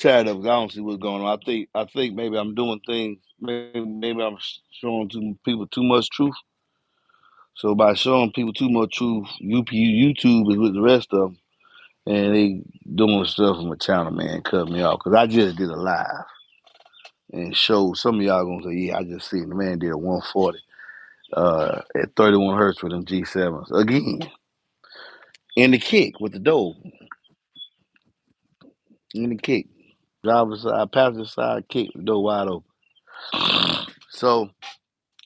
tired of it. I don't see what's going on. I think maybe I'm doing things. Maybe I'm showing people too much truth. So by showing people too much truth, YouTube is with the rest of them, and they doing stuff on my channel, man, cut me off. Cause I just did a live and showed some of y'all gonna say, yeah, I just seen the man did a 140 at 31 hertz with them G7s again in the kick with the door in the kick, driver's side, passenger side kick, the door wide open. So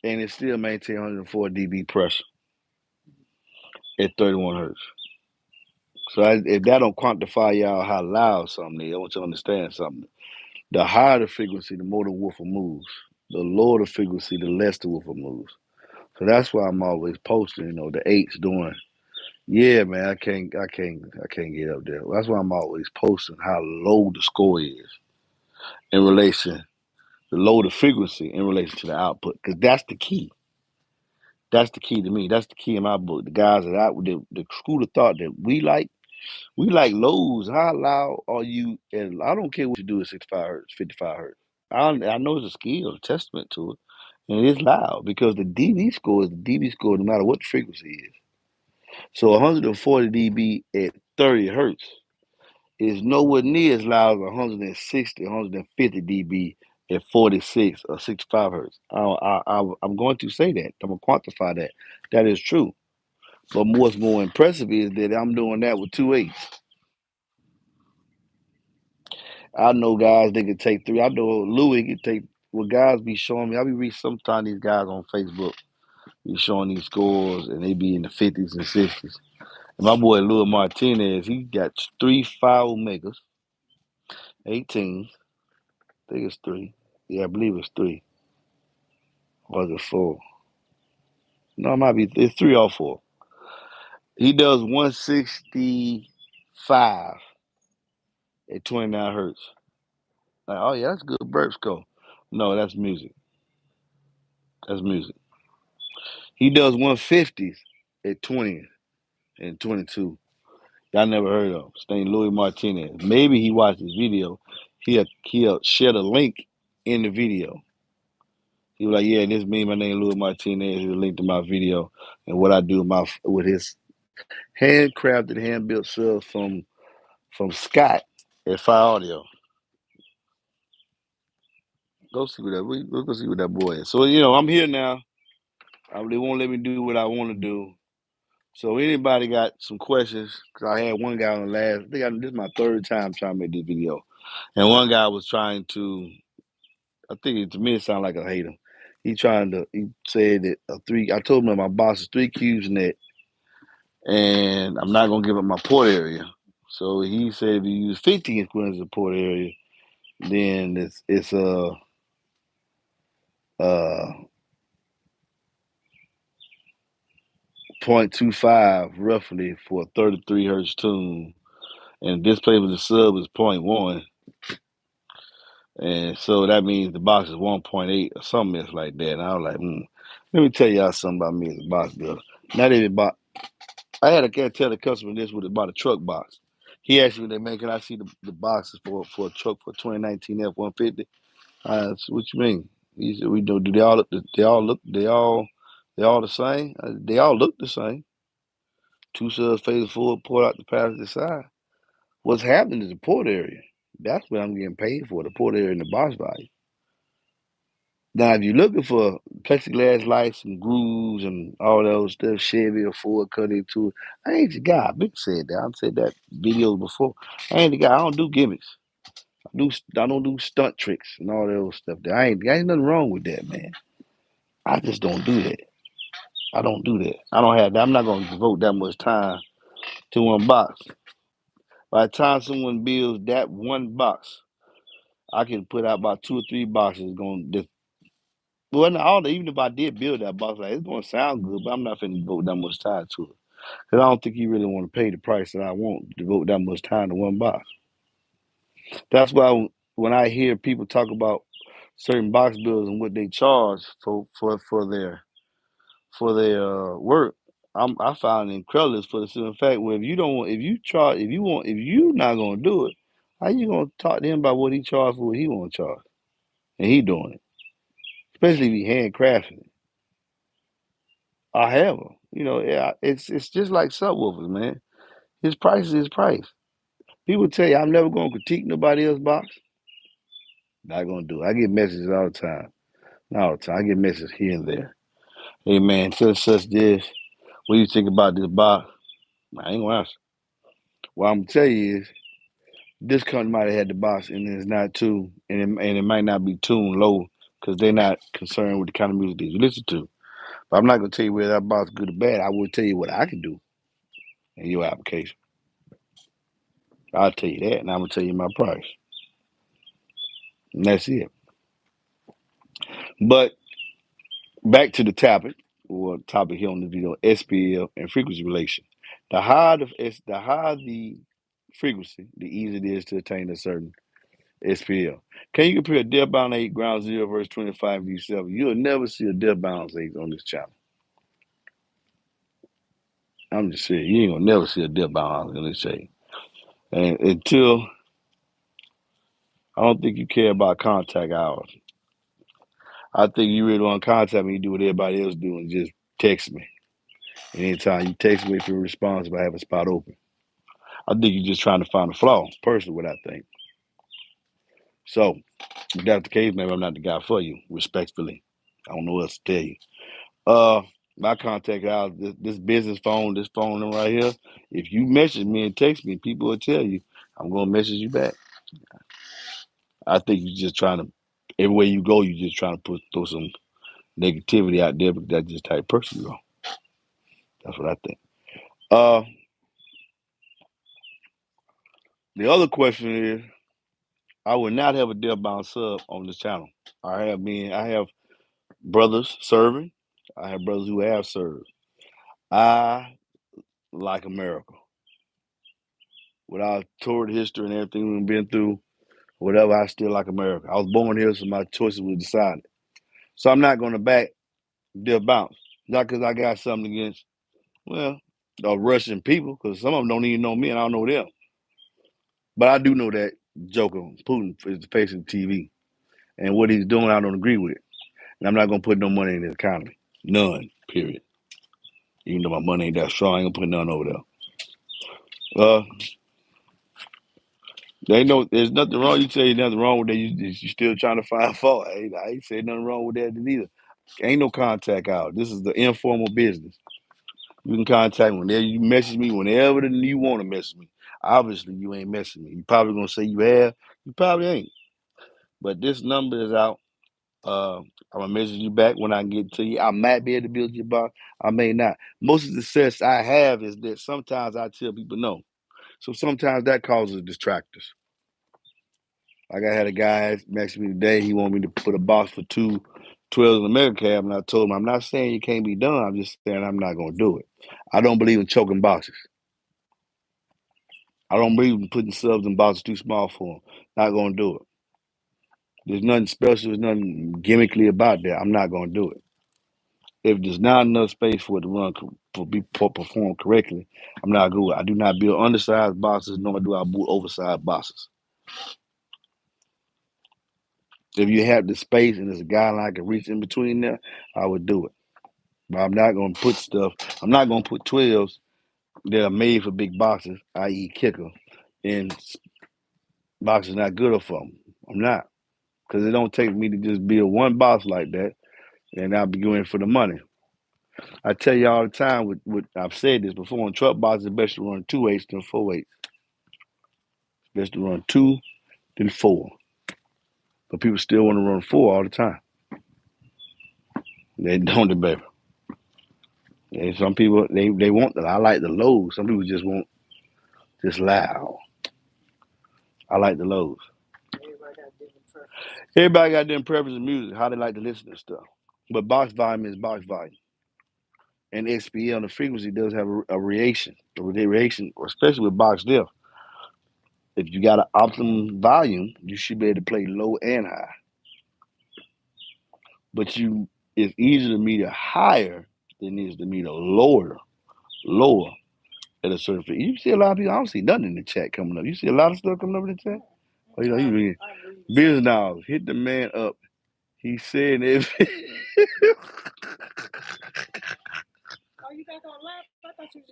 and it still maintain 104 dB pressure at 31 hertz. So if that don't quantify y'all how loud something is, I want you to understand something. The higher the frequency, the more the woofer moves. The lower the frequency, the less the woofer moves. So that's why I'm always posting, the eights doing. Yeah, man, I can't get up there. That's why I'm always posting how low the score is in relation, the low the frequency in relation to the output, because that's the key. That's the key to me. That's the key in my book. The guys the school of thought that we like lows. How loud are you? And I don't care what you do at 65 hertz, 55 hertz. I know it's a skill, a testament to it, and it is loud because the dB score is the dB score no matter what the frequency is. So 140 dB at 30 hertz is nowhere near as loud as 160, 150 dB at 46 or 65 hertz. I'm going to say that. I'm going to quantify that. That is true. But what's more impressive is that I'm doing that with two eights. I know guys that can take three. I know Louis can take. What guys be showing me, I be reading sometimes these guys on Facebook be showing these scores and they be in the 50s and 60s. And my boy Louis Martinez, he got three 5 omegas, 18. I think it's three. Yeah, I believe it's three. Or is it four? No, it might be it's three or four. He does 165 at 29 hertz. Like, oh yeah, that's good burp score. No, that's music. That's music. He does 150s at 20 and 22. Y'all never heard of him. His name Louis Martinez. Maybe he watched this video. He'll share the link in the video. He was like, yeah, this me, my name Louis Martinez. He'll link to my video and what I do with his handcrafted, hand built subs from Scott at Fire Audio. Go see what go see what that boy is. So I'm here now. They won't let me do what I want to do. So anybody got some questions? Cause I had one guy on the last. This is my third time trying to make this video, and one guy was trying to. I think to me it sounded like a hater. He said that a three. I told him that my box is 3 cubes net, and I'm not gonna give up my port area. So he said if you use 50 squares as a port area, then it's uh 0.25 roughly for a 33 hertz tune, and display with the sub is point 0.1, and so that means the box is 1.8 or something else like that. And I was like, let me tell y'all something about me as a box builder. Not even box. I had to tell the customer this with about a truck box. He asked me, man, can I see the boxes for a truck for 2019 F-150? What you mean? He said, we do they all the same? They all look the same. Two subs phase forward, port out the passenger side. What's happening is the port area. That's what I'm getting paid for, the port area and the box value. Now, if you're looking for plexiglass lights and grooves and all those stuff, Chevy or Ford cut into it, I ain't the guy. I've been said that. I've said that videos before. I ain't the guy. I don't do gimmicks. I don't do stunt tricks and all those stuff. There ain't nothing wrong with that, man. I just don't do that. I don't do that. I don't have that. I'm not gonna devote that much time to one box. By the time someone builds that one box, I can put out about 2 or 3 boxes. Well, even if I did build that box, like it's gonna sound good, but I'm not finna devote that much time to it. Cause I don't think you really want to pay the price that I want to devote that much time to one box. That's why when I hear people talk about certain box builders and what they charge for their work, I found it incredible for the simple fact where if you're not gonna do it, How you gonna talk to him about what he charged for what he want to charge? And he doing it. Especially if he handcrafting it. I have him. Yeah, it's just like subwoofers, man. His price is his price. People tell you I'm never gonna critique nobody else's box. Not gonna do it. I get messages all the time. Not all the time. I get messages here and there. Hey man, such this. What do you think about this box? I ain't gonna answer. What I'm gonna tell you is this company might have had the box and it's not tuned, and it might not be tuned low because they're not concerned with the kind of music that you listen to. But I'm not gonna tell you whether that box is good or bad. I will tell you what I can do in your application. I'll tell you that, and I'm gonna tell you my price, and that's it. But back to the topic, or topic here on the video: SPL and frequency relation. The higher the frequency, the easier it is to attain a certain SPL. Can you compare a death bound 8 ground 0 versus 25 V7? You'll never see a death bound 8 on this channel. I'm just saying, you ain't gonna never see a death bound on this channel. And until I don't think you care about contact hours. I think you really want to contact me, you do what everybody else do and just text me. And anytime you text me for a response, if I have a spot open. I think you're just trying to find a flaw, personally, what I think. So, if that's the case, maybe I'm not the guy for you, respectfully. I don't know what else to tell you. Uh, my contact out this business phone, this phone number right here. If you message me and text me, people will tell you I'm gonna message you back. I think you're just trying to everywhere you go, you're just trying to throw some negativity out there because that's just the type of person you are. That's what I think. Uh, the other question is, I would not have a death bound sub on this channel. I have brothers serving. I have brothers who have served. I like America. With our torrid history and everything we've been through, whatever, I still like America. I was born here, so my choices were decided. So I'm not going to back their bounce. Not because I got something against, well, the Russian people, because some of them don't even know me and I don't know them. But I do know that Joker, Putin, is the face of the TV. And what he's doing, I don't agree with. And I'm not going to put no money in the economy. None, period. Even though my money ain't that strong, I ain't going to put none over there. There's nothing wrong. You say nothing wrong with that. You still trying to find fault. I ain't say nothing wrong with that neither. Ain't no contact out. This is the informal business. You can contact me whenever you message me, whenever you want to message me. Obviously, you ain't messaging me. You probably gonna say you have. You probably ain't. But this number is out. I'm gonna message you back when I get to you. I might be able to build your box. I may not. Most of the success I have is that sometimes I tell people no. So sometimes that causes distractors. Like I had a guy message me today. He wanted me to put a box for 2 12s in the mega cab, and I told him I'm not saying it can't be done. I'm just saying I'm not gonna do it. I don't believe in choking boxes. I don't believe in putting subs in boxes too small for them. Not gonna do it. There's nothing special. There's nothing gimmickly about that. I'm not gonna do it. If there's not enough space for it to run perform correctly, I'm not good. I do not build undersized boxes, nor do I build oversized boxes. If you have the space and there's a guideline I can reach in between there, I would do it. But I'm not gonna put stuff. I'm not gonna put 12s that are made for big boxes, i.e., kicker, in boxes not good for them. I'm not, because it don't take me to just build one box like that, and I'll be going for the money. I tell you all the time. With I've said this before. In truck boxes, it's best to run 2/8 than 4/8. It's best to run 2 than 4. But people still want to run 4 all the time. They don't, baby. And some people they want that. I like the lows. Some people just want just loud. I like the lows. Everybody got different preferences in music, how they like to listen to stuff. But box volume is box volume. And XPL and the frequency does have a reaction, especially with box depth. If you got an optimum volume, you should be able to play low and high. But it's easier to meter higher than it is to meter lower at a certain frequency. You see a lot of people, I don't see nothing in the chat coming up. You see a lot of stuff coming up in the chat? Oh, you know, you read business now. Hit the man up. He said if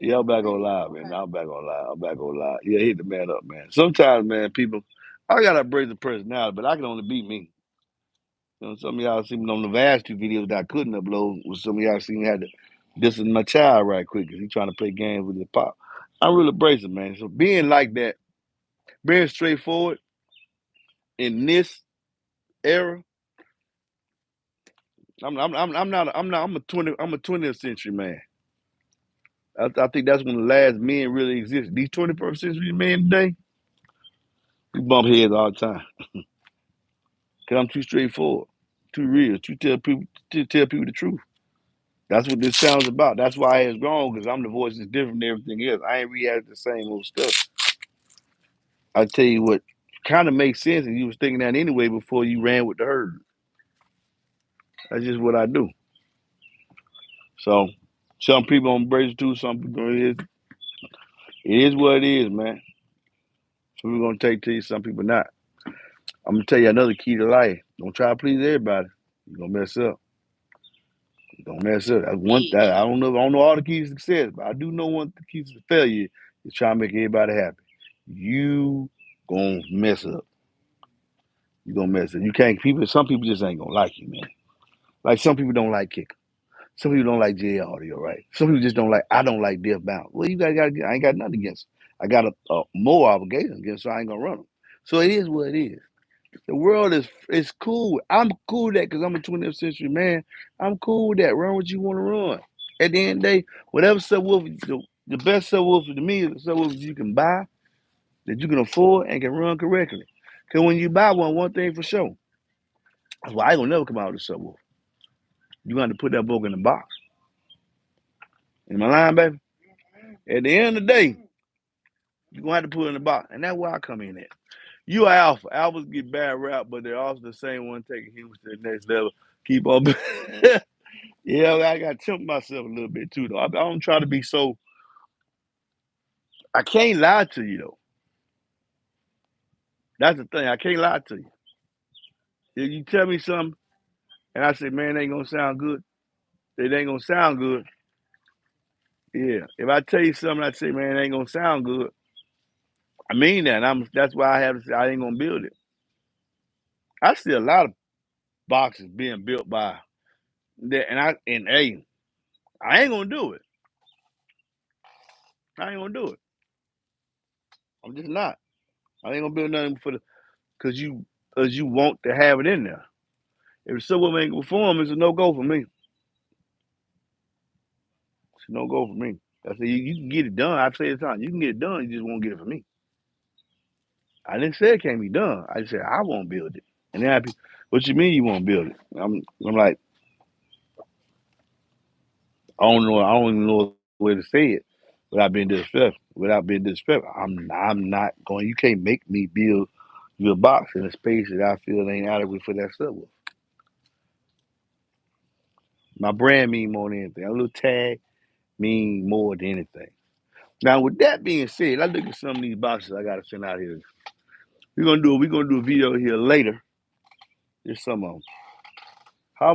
yeah, I'm back on live, man. I'm back on live. I'm back on live. Yeah, hit the man up, man. Sometimes, man, people, I got a brazen personality, but I can only be me. You know, some of y'all see me on the vast two videos that I couldn't upload. With some of y'all see me had to distance my child right quick because he trying to play games with his pop. I'm really brazen, man. So being like that, being straightforward in this era, I'm a 20th century man. I think that's when the last men really existed. These 21st century men today, we bump heads all the time. Cause I'm too straightforward, too real, tell people the truth. That's what this sounds about. That's why it's grown, because I'm the voice that's different than everything else. I ain't reacting the same old stuff. I tell you what kind of makes sense, and you was thinking that anyway before you ran with the herd. That's just what I do. So some people on brace too, some people it is what it is, man. Some people gonna take to you, some people not. I'm gonna tell you another key to life. Don't try to please everybody. You're gonna mess up. Don't mess up. That's one that I don't know all the keys to success, but I do know one of the keys to failure is trying to make everybody happy. You gonna mess up. You gonna mess up. You can't people some people just ain't gonna like you, man. Like some people don't like kick. Some people don't like J Audio, right? Some people just don't like I don't like Death Bound. Well, I ain't got nothing against them. I got a more obligation against, so I ain't gonna run them. So it is what it is. The world is cool. I'm cool with that because I'm a 20th century man. I'm cool with that. Run what you want to run. At the end of the day, whatever subwoofer, the best subwoofer to me is the subwoofer you can buy, that you can afford, and can run correctly. Because when you buy one thing for sure, that's why I ain't gonna never come out with a subwoofer. You got to put that book in the box. In my line, baby? At the end of the day, you're gonna have to put it in the box. And that's where I come in at. You are alpha. Alphas get bad rap, but they're also the same one taking humans to the next level. Keep on. Yeah, I got to tempt myself a little bit too, though. I don't try to be so. I can't lie to you, though. That's the thing. I can't lie to you. If you tell me something and I say, man, it ain't going to sound good, it ain't going to sound good. Yeah. If I tell you something, I say, man, it ain't going to sound good, I mean that. That's why I have to say, I ain't going to build it. I see a lot of boxes being built by that. And hey, I ain't going to do it. I ain't going to do it. I'm just not. I ain't going to build nothing because you want to have it in there. If someone ain't gonna perform, it's a no go for me. It's a no go for me. I say you can get it done. I've said it time. You can get it done. You just won't get it for me. I didn't say it can't be done. I just said I won't build it. And then what you mean you won't build it? I'm like I don't know. I don't even know where to say it without being disrespectful. Without being disrespectful, I'm not going. You can't make me build your box in a space that I feel ain't adequate for that stuff. My brand mean more than anything. A little tag mean more than anything. Now, with that being said, let's look at some of these boxes I gotta send out here. We're gonna do a video here later. Just some of them. How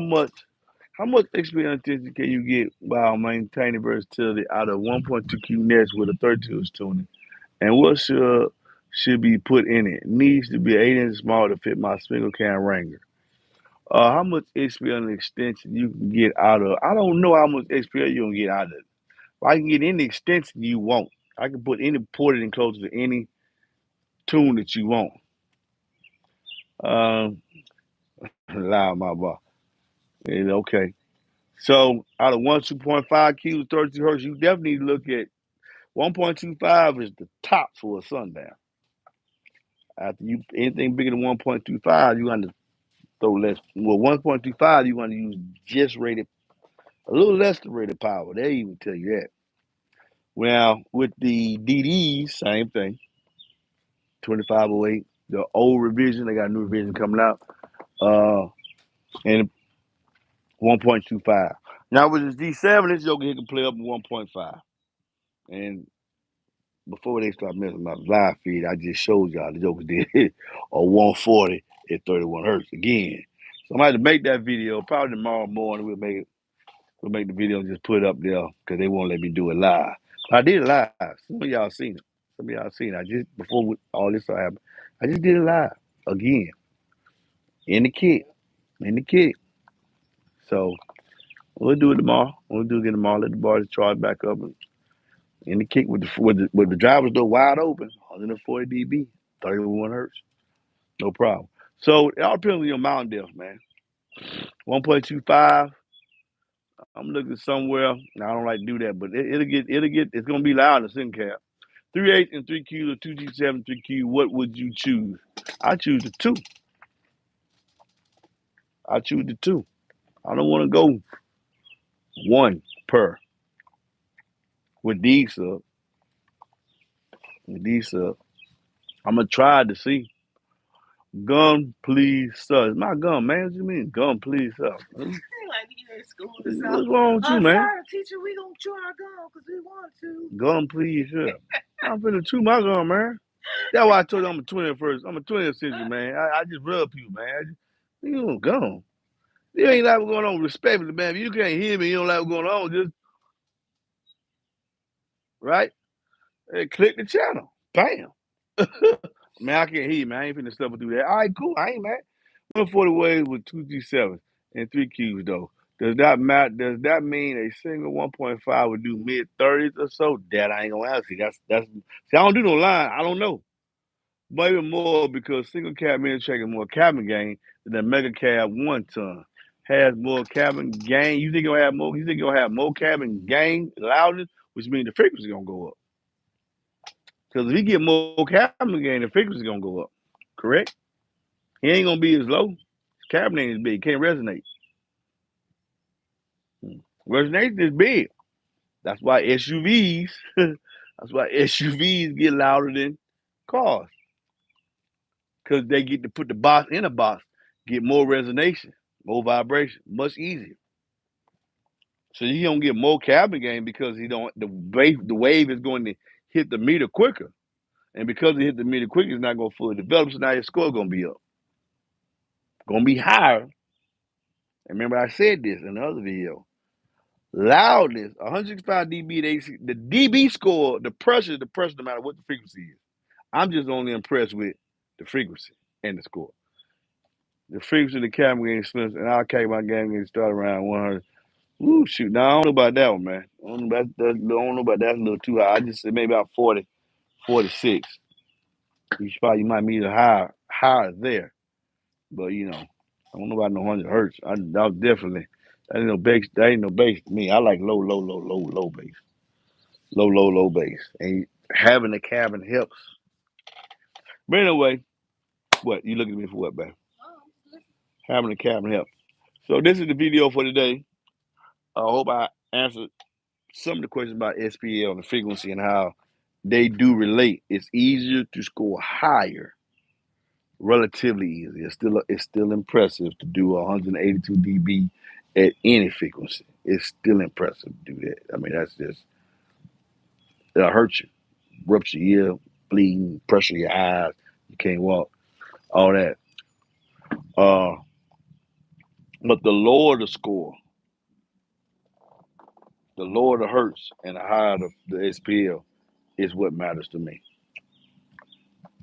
much experience can you get while maintaining versatility out of 1.2 Q nets with a 32 inch tuning? And what should be put in it? Needs to be 8 inches small to fit my single cam Wrangler. How much experience extension you can get out of? I don't know how much experience you can get out of it. I can get any extension you want. I can put any ported enclosure to any tune that you want. Um, Loud my bar. And okay. So out of 2.5 Qs, 32 hertz, you definitely need to look at 1.25 is the top for a sundown. After you anything bigger than 1.25, you want to throw less. Well, 1.25, you want to use just rated, a little less than rated power. They even tell you that. Well, with the DDs, same thing. 2508, the old revision, they got a new revision coming out. And 1.25. Now with this D7, this joker here can play up to 1.5. And before they start messing my live feed, I just showed y'all the Jokers did a 140 at 31 hertz again. So I'm gonna have to make that video probably tomorrow morning. We'll make the video and just put it up there because they won't let me do it live. But I did it live. Some of y'all seen it. Some of y'all seen it. I just all this happened, I just did it live again in the kit, in the kit. So we'll do it tomorrow. We'll do it again tomorrow. Let the bars charge back up and in the kick with the driver's door wide open, 140 dB, 31 hertz, no problem. So it all depends on your mountain depth, man. 1.25. I'm looking somewhere. I don't like to do that, but it'll get. It's gonna be loud in the sin cap. 3/8 and 3Q or 2G7 3Q. What would you choose? I choose the two. I choose the two. I don't want to go one per with these sub. With these sub, I'm gonna try to see. Gun, please, sir. It's my gun, man. What you mean? Gun, please, sir. Like you in school or What's something. wrong with you, man? Sorry, teacher, we gonna chew our gum because we want to. Gun, please, sir. I'm finna chew my gun, man. That's why I told you I'm a 21st. I'm a 20th century, man. I just rub people, man. You don't gun. You ain't like what's going on. Respectfully, man. If you can't hear me, you don't like what's going on. Just right. Hey, click the channel. Bam. Man, I can't hear you, man. I ain't finna stumble through that. All right, cool. I ain't mad. 140 waves with 2G7 and 3Qs though. Does that matter? Does that mean a single 1.5 would do mid 30s or so? That I ain't gonna ask you. That's. See, I don't do no line. I don't know. Maybe more because single cab checking more cabin gain than the mega cab 1 ton has more cabin gain. You think you'll have more? You think you'll have more cabin gain loudness, which means the frequency gonna go up. Because if he get more cabin gain, the frequency gonna go up. Correct? He ain't gonna be as low. His cabin ain't as big. Can't resonate. Resonation is big. That's why SUVs. That's why SUVs get louder than cars. Because they get to put the box in a box, get more resonation, more vibration, much easier. So you don't get more cabin gain because he don't the wave is going to hit the meter quicker. And because it hit the meter quicker, it's not gonna fully develop, so now your score gonna be up. Gonna be higher. And remember I said this in the other video. Loudness, 165 dB, the dB score, the pressure no matter what the frequency is. I'm just only impressed with the frequency and the score. The frequency of the cabin gain slips, and I'll carry my game gain start around 100. Ooh, shoot. Now, I don't know about that one, man. I don't know about that. That's a little too high. I just said maybe about 40, 46. You might meet a higher there. But, I don't know about no 100 hertz. I definitely, that ain't no bass to me. I like low bass. Low bass. And having a cabin helps. But anyway, what? You looking at me for what, babe? Having a cabin helps. So this is the video for today. I hope I answered some of the questions about SPL and the frequency and how they do relate. It's easier to score higher, relatively easy. It's still impressive to do 182 dB at any frequency. It's still impressive to do that. I mean, it'll hurt you, rupture your ear, bleeding, pressure your eyes, you can't walk, all that. But the lower the score, the lower the hertz and the higher the SPL is what matters to me.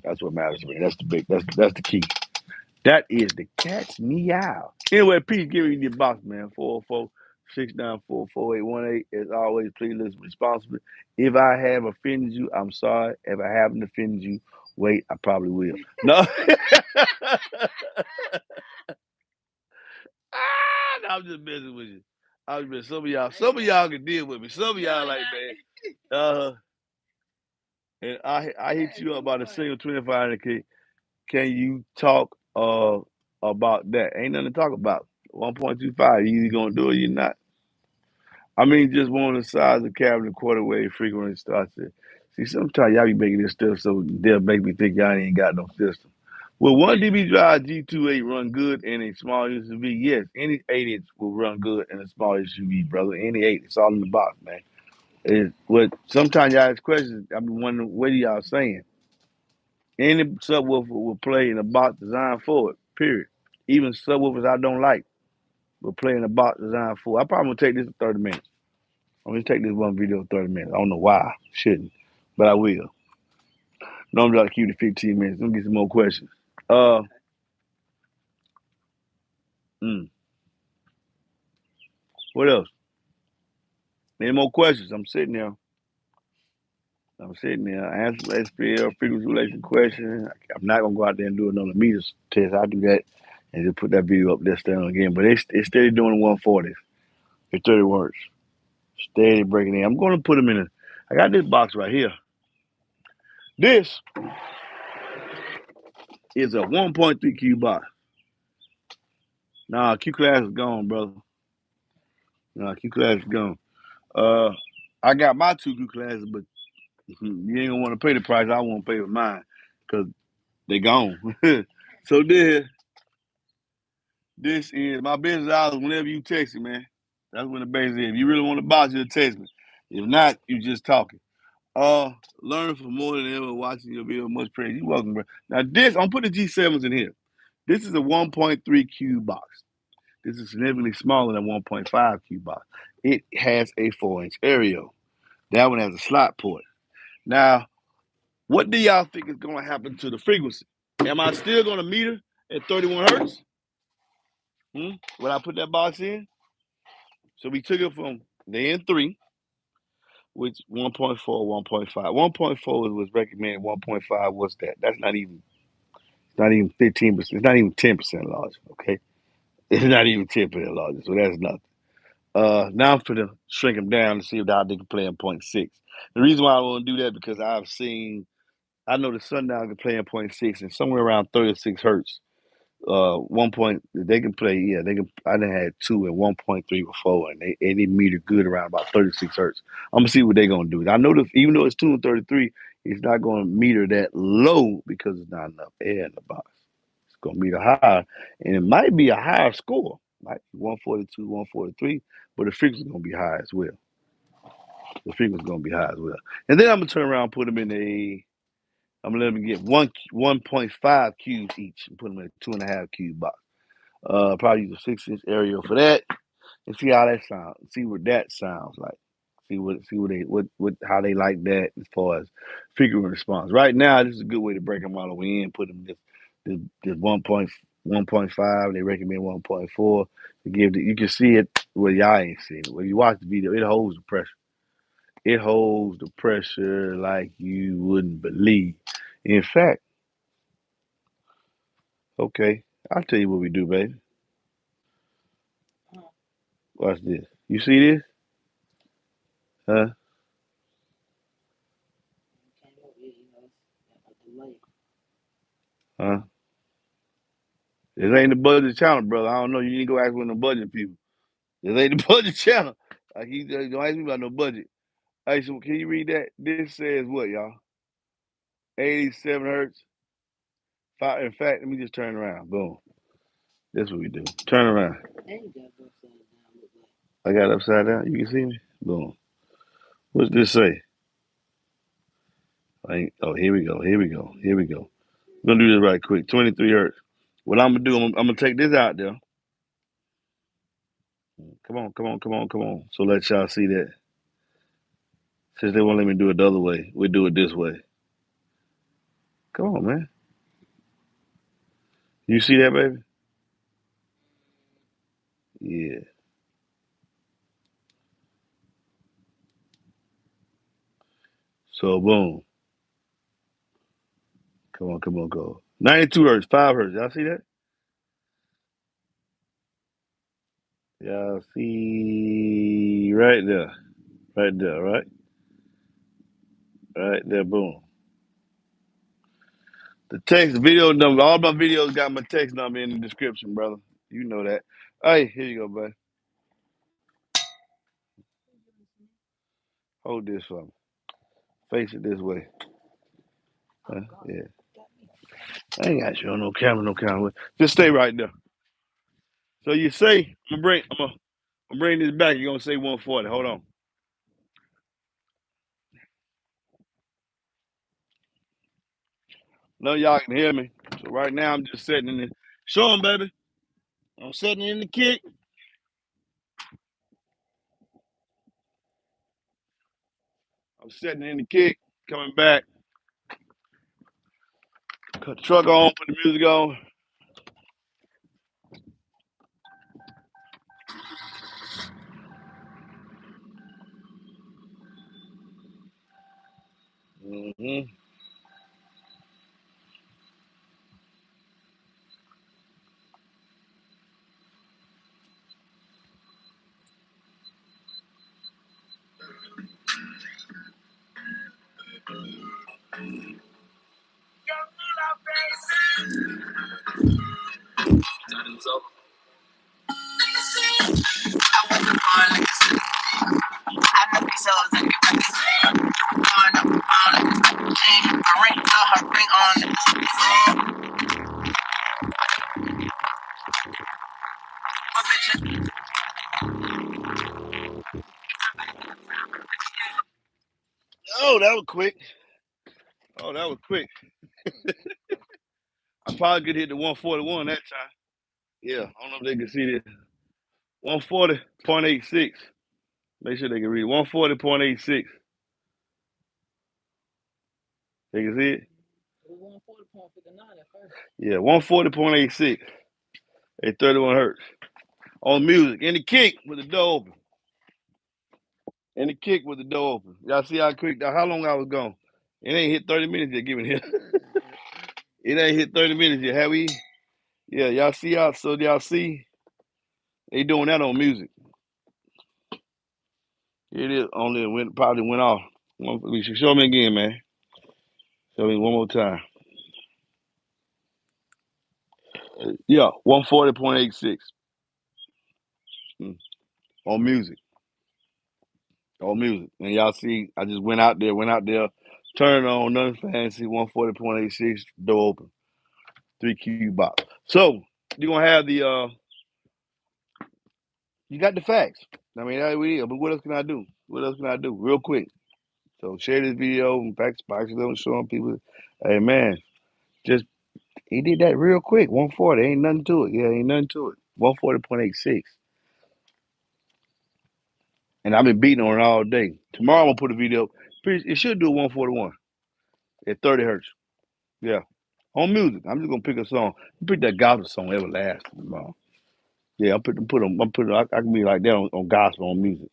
That's what matters to me. That's the key. That is the cat's meow. Anyway, peace. Give me the box, man. 404-694-4818. As always, please listen responsibly. If I have offended you, I'm sorry. If I haven't offended you, wait, I probably will. No. No, I'm just messing with you. Some of y'all can deal with me. Some of y'all like, man. And I hit you up about a single 25K. Can you talk about that? Ain't nothing to talk about. 1.25. You either gonna do it or you're not. I mean, just one of the size of cabin, quarter wave frequency starts it. See, sometimes y'all be making this stuff so they'll make me think y'all ain't got no system. Will 1 dB drive G28 run good in a small SUV? Yes, any 8-inch will run good in a small SUV, brother. Any 8, it's all in the box, man. is what sometimes y'all ask questions. I be wondering what are y'all saying. Any subwoofer will play in a box designed for it. Period. Even subwoofers I don't like will play in a box designed for it. I probably gonna take this in 30 minutes. I'm gonna take this one video in 30 minutes. I don't know why I shouldn't, but I will. Normally I like to keep it 15 minutes. Let me get some more questions. Uh, mm, what else? Any more questions? I'm sitting there. I'm sitting there. Answer SPL frequency relation question. I'm not gonna go out there and do another meters test. I do that and just put that video up there still again. But it's steady doing 140s. It's 30 words. Steady breaking in. I'm gonna put them in a. I got this box right here. This is a 1.3 Q box. Nah, Q class is gone, brother. Nah, Q class is gone. Uh, I got my two Q classes, but you ain't gonna want to pay the price I want to pay with mine, cause they gone. So this is my business hours. Whenever you text me, man, that's when the base is. If you really want to box, you text me. If not, you just talking. Uh, learn from more than ever. Watching your video, much praise. You welcome, bro. Now this, I'm putting G7s in here. This is a 1.3 Q box. This is significantly smaller than 1.5 Q box. It has a 4-inch aerial. That one has a slot port. Now, what do y'all think is going to happen to the frequency? Am I still going to meter at 31 hertz? When I put that box in? So we took it from the N3, which 1.4, 1.5. 1.4 was recommended. 1.5 was that. That's not even 15%. It's not even 10% larger. Okay, it's not even 10% larger. So that's nothing. Now I'm going to shrink them down to see if they can play in point 0.6. The reason why I want to do that because I know the Sundown can play in point 0.6 and somewhere around 36 hertz. 1 point they can play. Yeah, they can. I done had two and 1.3 before, and they meter good around about 36 hertz. I'm gonna see what they're gonna do. I know that even though it's 2 and 33, it's not gonna meter that low because there's not enough air in the box. It's gonna meter higher, and it might be a higher score, like 142, 143, but the frequency gonna be high as well. The frequency gonna be high as well. And then I'm gonna turn around and put them in a. I'm gonna let them get 1.5 cubes each and put them in a 2.5 cube box. Probably use a 6-inch aerial for that and see how that sounds. See what that sounds like. See what how they like that as far as frequent response. Right now, this is a good way to break them all the way in. Put them this 1.5. They recommend 1.4 to give. You can see it where y'all ain't seen it. When you watch the video, it holds the pressure. It holds the pressure like you wouldn't believe. In fact, okay, I'll tell you what we do, baby. Watch this. You see this? Huh? Huh? This ain't the budget channel, brother. I don't know. You need to go ask one of the budget people. This ain't the budget channel. Like he don't ask me about no budget. Hey, so can you read that? This says what, y'all? 87 hertz. In fact, let me just turn around. Boom. That's what we do. Turn around. I got it upside down. You can see me? Boom. What's this say? Oh, here we go. Here we go. Here we go. We're gonna do this right quick. 23 hertz. What I'm gonna do, I'm gonna take this out there. Come on, come on, come on, come on. So let y'all see that. Since they won't let me do it the other way, we do it this way. Come on, man. You see that, baby? Yeah. So boom. Come on, come on, go. 92 hertz, 5 hertz. Y'all see that? Y'all see right there. Right there, right? Right there, boom. The text video number, all my videos got my text number in the description, brother. You know that. Hey, here you go, buddy. Hold this for me. Face it this way. Yeah. I ain't got you on no camera, no camera. Just stay right there. So you say, I'm gonna bring this back. You're gonna say 140. Hold on. None of y'all can hear me. So right now I'm just setting in the show 'em, baby. I'm setting in the kick. I'm setting in the kick. Coming back. Cut the truck on, put the music on. Mm-hmm. Oh, that was quick. Oh, that was quick. I probably could hit the 141 that time. Yeah, I don't know if they can see this. 140.86. Make sure they can read 140.86. They can see it? It was 140.59 at first. Yeah, 140.86 at 31 hertz. On music. In the kick with the door open. In the kick with the door open. Y'all see how quick, how long I was gone? It ain't hit 30 minutes yet, giving here. It ain't hit 30 minutes yet, have we? Yeah, y'all see so y'all see they doing that on music. It is only probably went off. Show me again, man. Show me one more time. Yeah, 140.86 on music. On music. And y'all see, I just went out there, turned on, nothing fancy, 140.86, door open, 3Q box. So, you're going to have you got the facts. I mean, that's what it is. But what else can I do? What else can I do? Real quick. So, share this video and facts boxes, showing people, hey, man, just, he did that real quick, 140. Ain't nothing to it. Yeah, ain't nothing to it. 140.86. And I've been beating on it all day. Tomorrow I'm gonna put a video. It should do 141 at 30 hertz. Yeah, on music. I'm just gonna pick a song. Pick that gospel song, Everlasting. Tomorrow. Yeah, I can be like that on gospel on music.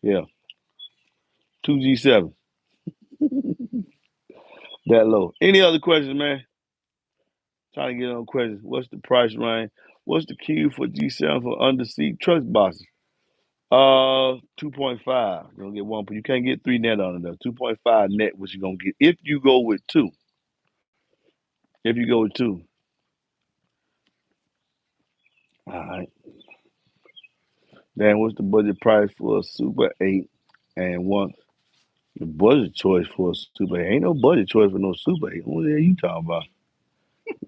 Yeah, 2G7. That low. Any other questions, man? Trying to get on questions. What's the price range? What's the queue for G7 for underseat truck boxes? 2.5. You're gonna get one, but you can't get three net on it though. 2.5 net, what you gonna get if you go with two. If you go with two. All right. Then what's the budget price for a Super 8 and one? The budget choice for a Super 8. Ain't no budget choice for no Super 8. What the hell you talking about?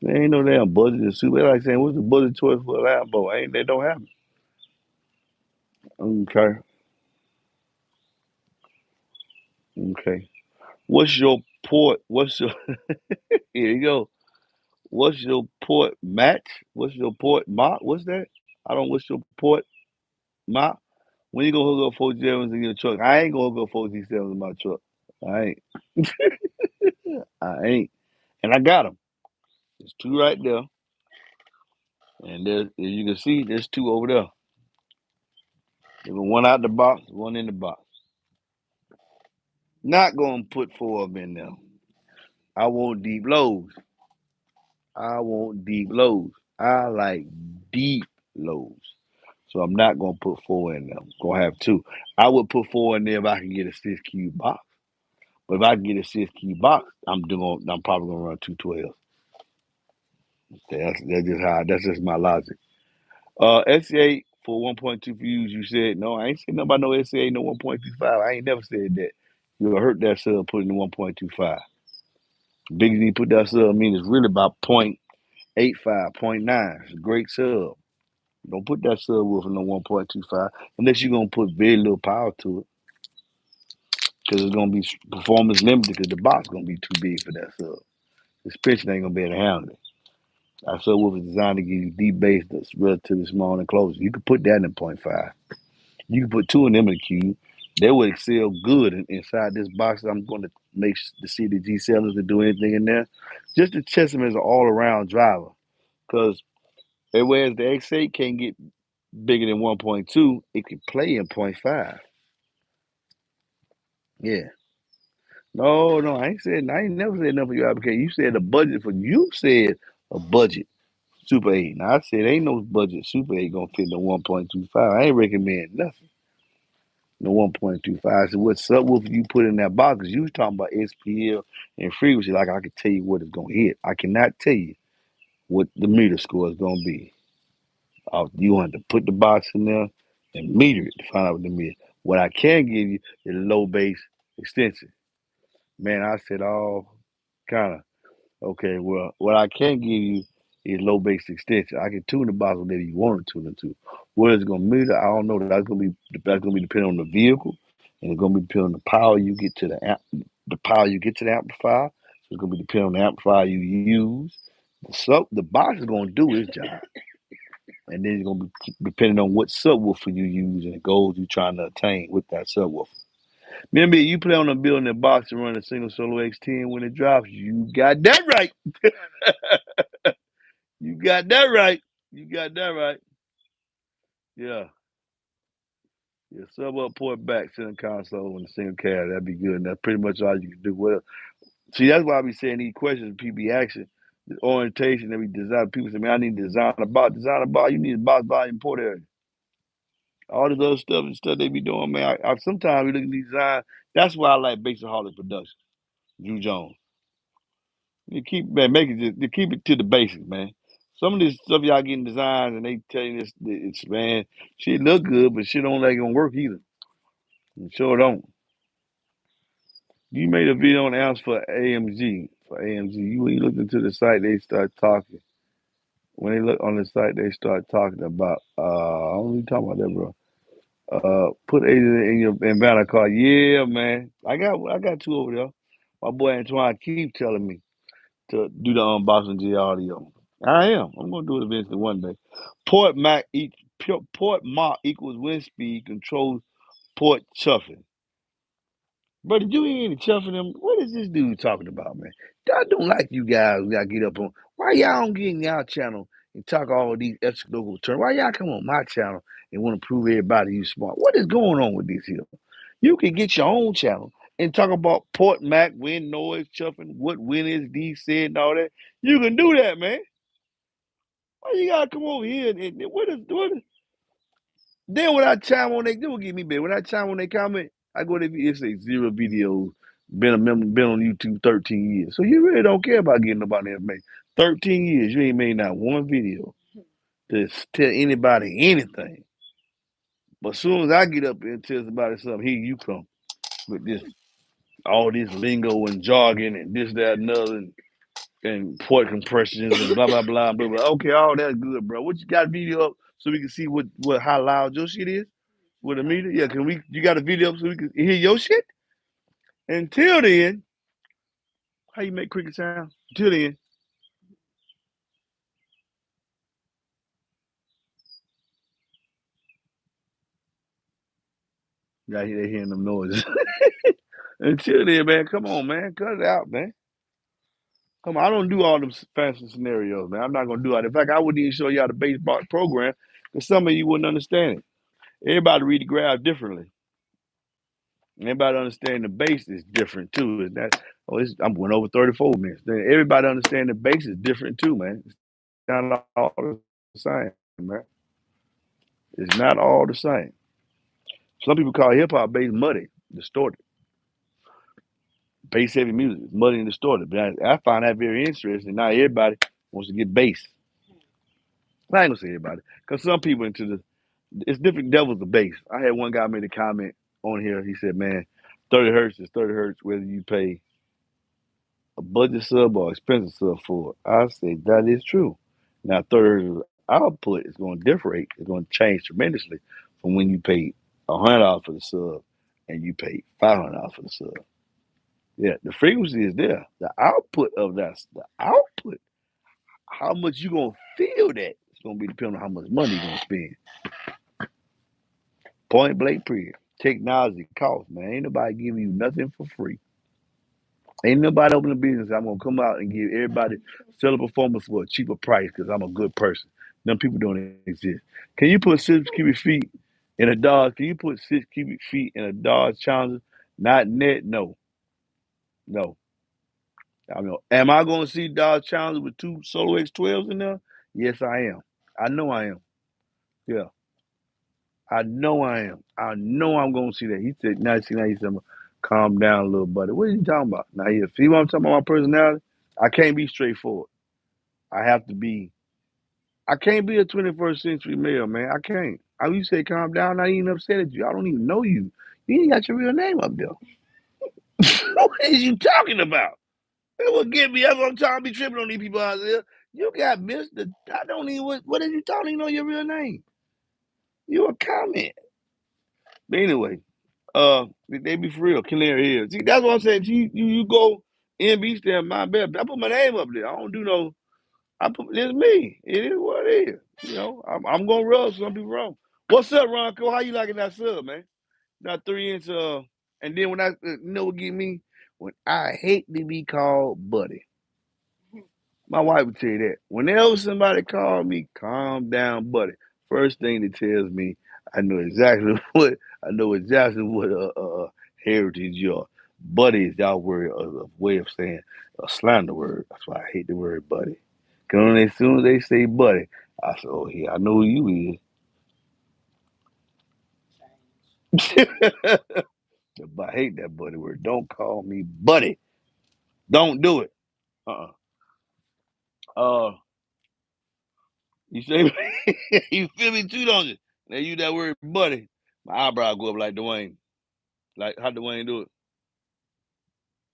There ain't no damn budget in Super 8. Like saying, what's the budget choice for a Lambo? Ain't they don't have it. Okay. Okay. What's your port? What's your here you go. What's your port match? What's your port mop? What's that? What's your port mop? When you gonna hook up 4G7s in your truck? I ain't gonna hook up 4G7s in my truck. I ain't. I ain't. And I got them. There's two right there. And there's, as you can see, there's two over there. There's one out the box, one in the box. Not gonna put four of them in there. I want deep lows. I want deep lows. I like deep lows. So I'm not gonna put four in there. I'm gonna have two. I would put four in there if I can get a 6Q box. But if I can get a 6Q box, I'm probably gonna run 212. That's just my logic. SCA for 1.2 views, you said no. I ain't said nothing about no SCA, no 1.25. I ain't never said that. You'll hurt that sub putting the 1.25. Big as you put that sub, I mean it's really about 0.85, point 0.9. It's a great sub. Don't put that subwoofer no 1.25 unless you're gonna put very little power to it because it's gonna be performance limited because the box gonna be too big for that sub. Suspension ain't gonna be able to handle it. Our subwoofer is designed to give you deep bass that's relatively small enclosure. You can put that in .5. You can put two of them in the cube. They would excel good inside this box. I'm going to make to see the G7s to do anything in there, just to test them as an all-around driver. Because whereas the X8 can't get bigger than 1.2, it can play in .5. Yeah. No, no, I ain't never said nothing for your application. You said a budget for you said a budget Super 8. Now I said ain't no budget Super 8 gonna fit the 1.25. I ain't recommend nothing. The 1.25. So what subwoofer you put in that box? 'Cause you was talking about SPL and frequency. Like I could tell you what it's gonna hit. I cannot tell you what the meter score is gonna be. You want to put the box in there and meter it to find out what the meter. What I can give you is low bass extension. Man, I said all kind of. Okay, well, what I can give you is low bass extension. I can tune the box whatever you want to tune it to. What it's gonna meter, I don't know. That's gonna be depending on the vehicle, and it's gonna be depending on the power you get to the power you get to the amplifier. So it's gonna be depending on the amplifier you use. The box is gonna do its job, and then it's gonna be depending on what subwoofer you use and the goals you're trying to attain with that subwoofer. Remember, you play on a building that box and run a single solo X10 when it drops. You got that right. You got that right. You got that right. Yeah. Yeah. Sub up, port back, center console, and the single cab. That'd be good. And that's pretty much all you can do. Well, see, that's why I be saying these questions people be asking. The orientation that we design. People say, man, I need to design a box. Design a box. You need a box volume port area. All this other stuff and stuff they be doing, man. Sometimes we look at these design. That's why I like Basaholic Production. Drew Jones. You keep man, make it just, you keep it to the basics, man. Some of this stuff y'all getting designed and they tell you this, it's man, shit look good, but shit don't like gonna work either. It sure don't. You made a video on amps for AMG. For AMG, when you looked into the site, they start talking. When they look on the site, they start talking about. I don't even talk about that, bro. Put Asia in your in Vanna car. Yeah, man. I got two over there. My boy Antoine keep telling me to do the unboxing G audio. I am. I'm gonna do it eventually one day. Port Mach equals wind speed controls port chuffing. Brother, you ain't chuffing them. What is this dude talking about, man? I don't like you guys. We gotta get up on. Why y'all don't get in y'all channel and talk all these ethical terms? Why y'all come on my channel and want to prove everybody you smart? What is going on with this here? You can get your own channel and talk about Port Mac, wind noise, chuffing, what wind is D said and all that. You can do that, man. Why you gotta come over here and what is then when I chime on they do get me bad. When I chime on they comment, I go to it say zero videos. Been a member, been on YouTube 13 years. So you really don't care about getting about information. 13 years, you ain't made not one video to tell anybody anything. But as soon as I get up and tell somebody something, here you come with this all this lingo and jargon and this, that, and other and port compressions and blah blah blah blah blah. Okay, all that's good, bro. What you got video up so we can see what how loud your shit is with a meter? Yeah, can we? You got a video up so we can hear your shit? Until then, how you make cricket sound? Until then, you got they hearing them noises. Until then, man, come on, man, cut it out, man. Come on, I don't do all them fancy scenarios, man. I'm not gonna do it. In fact, I wouldn't even show you how the baseball program because some of you wouldn't understand it. Everybody read the graph differently. Everybody understand the base is different too. Is that I'm going over 34 minutes. Then everybody understand the base is different too, man. It's not all the same, man. It's not all the same. Some people call hip hop bass muddy, distorted. Bass heavy music is muddy and distorted. But I find that very interesting. Not everybody wants to get bass. I ain't gonna say everybody, because some people into the it's different levels of bass. I had one guy made a comment on here. He said, "Man, 30 hertz is 30 hertz whether you pay a budget sub or expensive sub for it." I say that is true. Now, third output is going to differ. It's going to change tremendously from when you pay $100 for the sub and you pay $500 for the sub. Yeah, the frequency is there. The output of the output, how much you gonna feel that, it's gonna be depending on how much money you gonna spend. Point blank period. Technology costs, man. Ain't nobody giving you nothing for free. Ain't nobody open a business. I'm gonna come out and give everybody sell a performance for a cheaper price because I'm a good person. Them people don't exist. Can you put 6 cubic feet in a Dodge? Can you put 6 cubic feet in a Dodge Challenger? Not net. No, no. I mean, am I gonna see Dodge Challenger with two Solo X12s in there? Yes, I am. I know I am. Yeah, I know I am. I know I'm gonna see that. He said, now he said, calm down a little, buddy. What are you talking about? Now, if you want to talk about my personality, I can't be straightforward. I have to be. I can't be a 21st century male, man. I can't. I you say calm down. I ain't upset at you. I don't even know you. You ain't got your real name up there. What is you talking about? It will get me. That's what I'm trying to be tripping on these people out there. You got Mister. I don't even. What is you talking? You know your real name. You a comment. But anyway, they be for real. Canary Hill. See, that's what I'm saying. You go MB stand my bed. I put my name up there. I don't do no. I put it's me. It is what it is. You know, I'm gonna rub some people wrong. What's up, Ronco? How you liking that sub, man? That 3 inch. And then when you know what get me when I hate to be called buddy. My wife would tell you that. Whenever somebody calls me, calm down, buddy. First thing that tells me, I know exactly what heritage you are. Buddy is our word, a way of saying a slander word. That's why I hate the word buddy. Cause as soon as they say buddy, I say, oh yeah, I know who you is. But I hate that buddy word. Don't call me buddy. Don't do it. Uh-uh. Uh, you say you feel me too, don't you? They use that word buddy. My eyebrow go up like Dwayne. Like how Dwayne do it?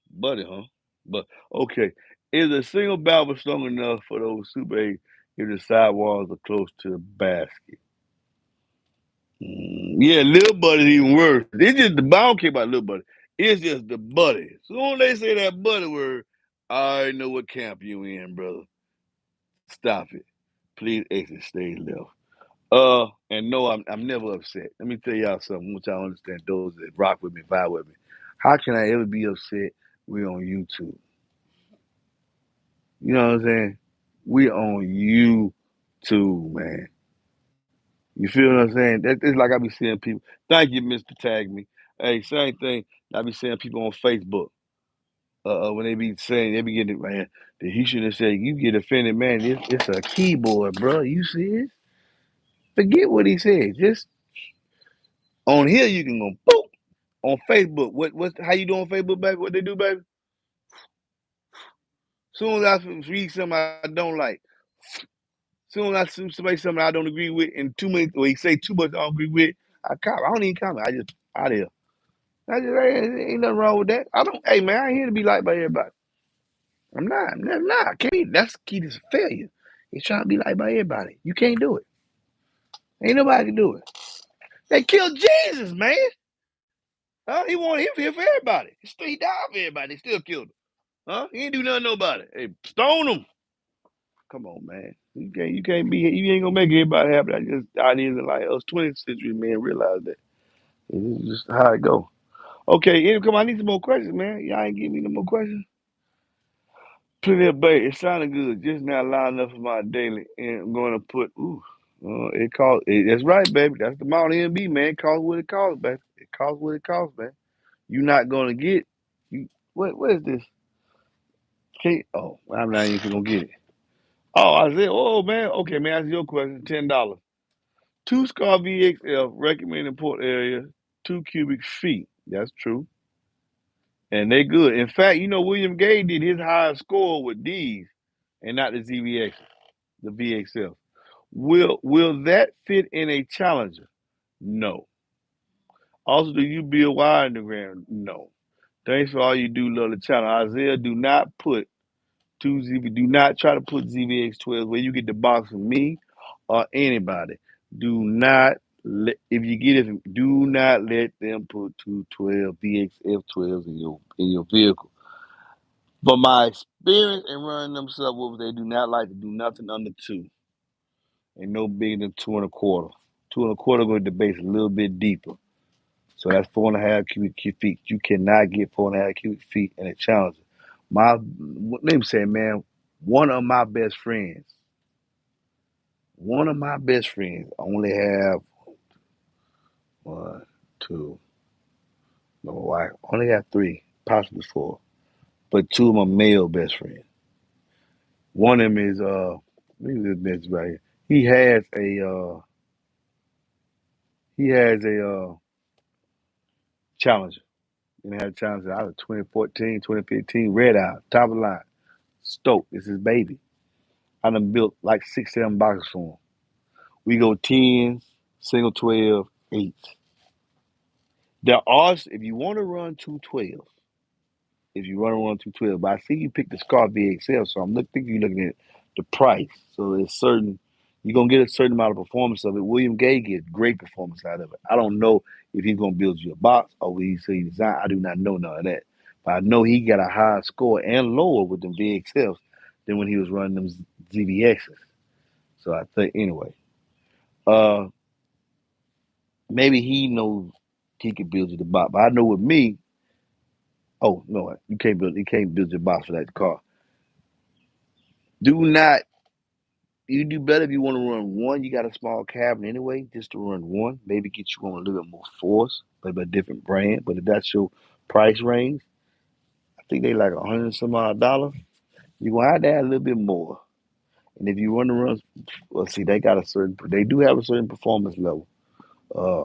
Buddy, huh? But okay. Is a single barrel strong enough for those Super 8 if the sidewalls are close to the basket? Yeah, little buddy's even worse. It's just the I don't care about little buddy. It's just the buddy. Soon as they say that buddy word, I already know what camp you in, brother. Stop it. Please exit stage left. And no, I'm never upset. Let me tell y'all something. Which I understand those that rock with me, vibe with me. How can I ever be upset? We on YouTube. You know what I'm saying? We on YouTube, man. You feel what I'm saying? It's like I be seeing people. Thank you, Mister Tag Me. Hey, same thing. I be seeing people on Facebook. When they be saying they be getting man, that he should have said you get offended, man. It's a keyboard, bro. You see it? Forget what he said. Just on here you can go boop. On Facebook, what how you doing on Facebook, baby? What they do, baby? Soon as I read something I don't like, soon as I see somebody something I don't agree with, and too many or he say too much I don't agree with, I comment. I don't even comment. I just out here. I just ain't nothing wrong with that. I don't. Hey man, I ain't here to be liked by everybody. I'm not. I'm not. I can't. That's the key to failure. It's trying to be liked by everybody. You can't do it. Ain't nobody can do it. They killed Jesus, man. He here for everybody. He died for everybody. They still killed him. Huh? He ain't do nothing to nobody. Hey, stone him. Come on, man. You can't be you ain't gonna make everybody happy. I need to like us 20th century men realize that. It's just how it go. Okay, come on, I need some more questions, man. Y'all ain't give me no more questions. Plenty of bait. It sounded good. Just not loud enough for my daily. And I'm going to put, it costs. That's right, baby. That's the Mount MB, man. It costs what it costs, baby. It costs what it costs, man. You're not going to get, you. What is this? I'm not even going to get it. Oh, I said, oh, man. Okay, man, that's your question. $10. Two Scar VXF recommended port area, 2 cubic feet. That's true. And they good. In fact, William Gay did his highest score with these and not the ZVX, the VXF. Will that fit in a Challenger? No. Also, do you build wire in the ground? No. Thanks for all you do, love the channel. Isaiah, do not put two ZV. Do not try to put ZVX 12 where you get the box from me or anybody. Do not let if you get it. Do not let them put 212 VXF 12s in your vehicle. But my experience in running them subwoofers, they do not like to do nothing under two, and no bigger than 2 1/4. 2 1/4 go to the base a little bit deeper. So that's 4.5 cubic feet. You cannot get 4.5 cubic feet in a Challenger. Let me say, man, one of my best friends, one of my best friends only have one, two, no, I only have three, possibly four, but two of my male best friends. One of them is look at this bitch right here. He has a he has a Challenger. And had a Challenger out of 2014, 2015, red eye, top of the line. Stoke is his baby. I done built like 6, 7 boxes for him. We go tens, single 12, eights. There are, if you want to run 212s, if you run around 212, but I see you pick the Scar VXL, so think you're looking at the price. So it's certain, you're going to get a certain amount of performance of it. William Gay gets great performance out of it. I don't know if he's going to build you a box or will he say design. I do not know none of that. But I know he got a higher score and lower with them VXLs than when he was running them ZVXs. So I think, anyway, uh, maybe he knows he can build you the box. But I know with me, oh, no, you can't build your box for that car. Do not. You do better if you want to run one. You got a small cabin anyway, just to run one. Maybe get you on a little bit more force, maybe a different brand. But if that's your price range, I think they like $100 some odd dollars. You gonna have to add a little bit more. And if you want to run, well, see, they do have a certain performance level. Uh,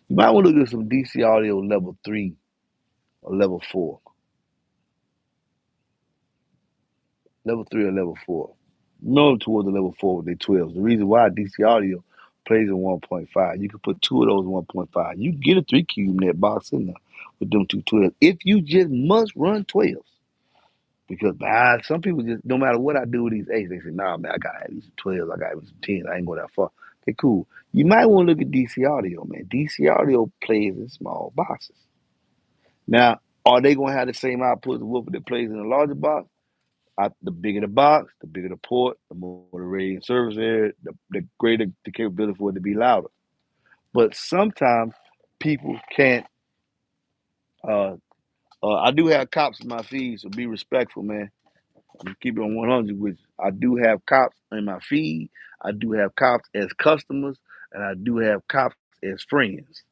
you might want to look at some DC audio level 3 or level 4, level 4. No, towards the level 4 with their 12s. The reason why DC Audio plays in 1.5, you can put two of those in 1.5. You can get a 3 cube net box in there with them two 12s. If you just must run 12s. Because some people just, no matter what I do with these eights, they say, nah, man, I got at least 12s, I got at least 10s, I ain't going that far. Okay, cool. You might want to look at DC Audio, man. DC Audio plays in small boxes. Now, are they going to have the same output as whoever that plays in a larger box? The bigger the box, the bigger the port, the more the rating service area, the greater the capability for it to be louder. But sometimes people can't. Uh, I do have cops in my feed, so be respectful, man. I'm keep it on 100 with you. I do have cops in my feed. I do have cops as customers, and I do have cops as friends.